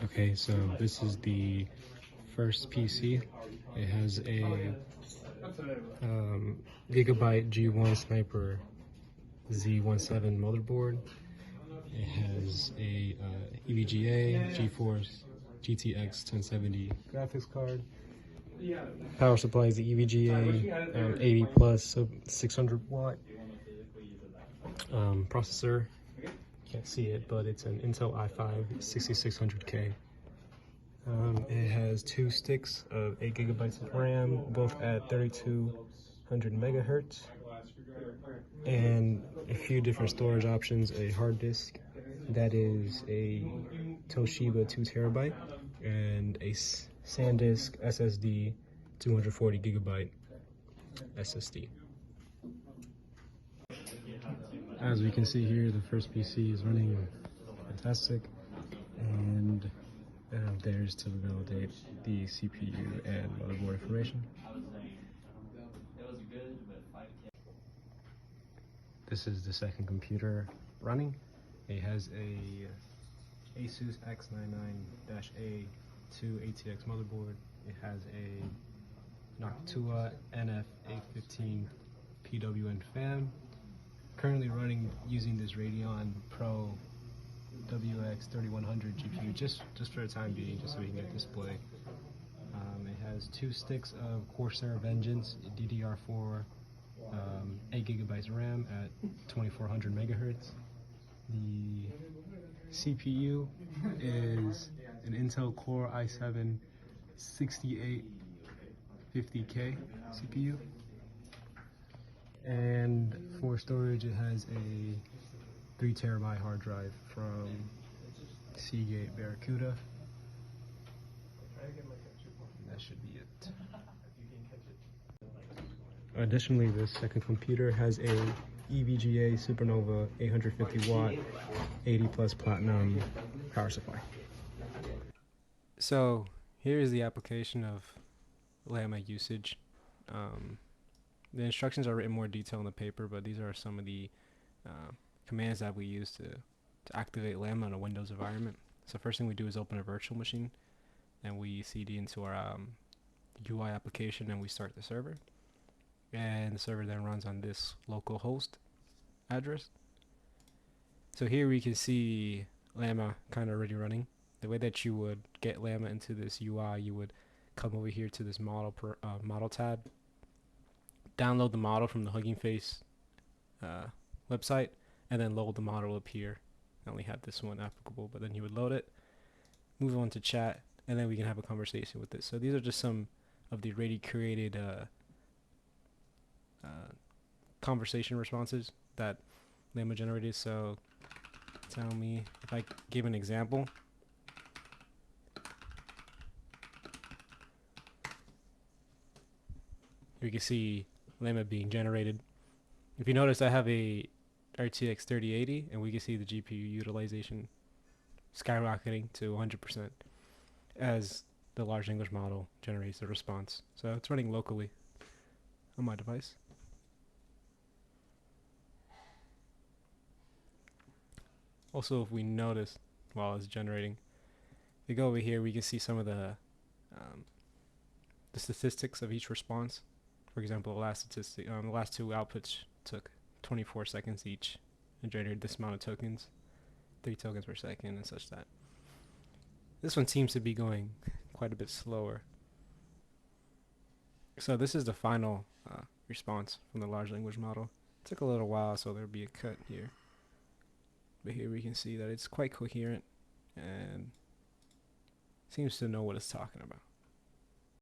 Okay, so this is the first PC. It has a Gigabyte G1 Sniper Z17 motherboard. It has a EVGA GeForce GTX 1070 graphics card. Power supply is the EVGA 80 plus, so 600 watt. Processor, can't see it, but it's an Intel i5 6600K. It has 2 sticks of 8 gigabytes of RAM, both at 3200 megahertz, and a few different storage options. A hard disk that is a Toshiba 2 terabyte, and a SanDisk SSD 240 gigabyte SSD. As we can see here, the first PC is running fantastic, and there's to validate the CPU and motherboard information. This is the second computer running. It has a Asus X99-A2 ATX motherboard. It has a Noctua NF815 PWM fan. Currently running using this Radeon Pro WX3100 GPU just for the time being, just so we can get display. It has 2 sticks of Corsair Vengeance DDR4, 8 gigabytes RAM at 2400 megahertz. The CPU is an Intel Core i7 6850K CPU. And for storage, it has a 3 terabyte hard drive from Seagate Barracuda. That should be it. Additionally, this second computer has a EVGA Supernova 850 watt 80 plus platinum power supply. So here is the application of Llama usage. The instructions are written more detail in the paper, but these are some of the commands that we use to activate Llama in a Windows environment. So first thing we do is open a virtual machine, and we CD into our UI application, and we start the server. And the server then runs on this local host address. So here we can see Llama kind of already running. The way that you would get Llama into this UI, you would come over here to this model tab, download the model from the Hugging Face website, and then load the model up here. I only have this one applicable, but then you would load it, move on to chat, and then we can have a conversation with it. So these are just some of the already created conversation responses that Llama generated. So tell me, if I give an example, you can see Llama being generated. If you notice, I have a RTX 3080, and we can see the GPU utilization skyrocketing to 100% as the large language model generates the response. So it's running locally on my device. Also, if we notice while it's generating, if we go over here, we can see some of the statistics of each response. For example, the last 2 outputs took 24 seconds each and generated this amount of tokens, 3 tokens per second, and such that. This one seems to be going quite a bit slower. So this is the final response from the large language model. It took a little while, so there'll be a cut here. But here we can see that it's quite coherent and seems to know what it's talking about.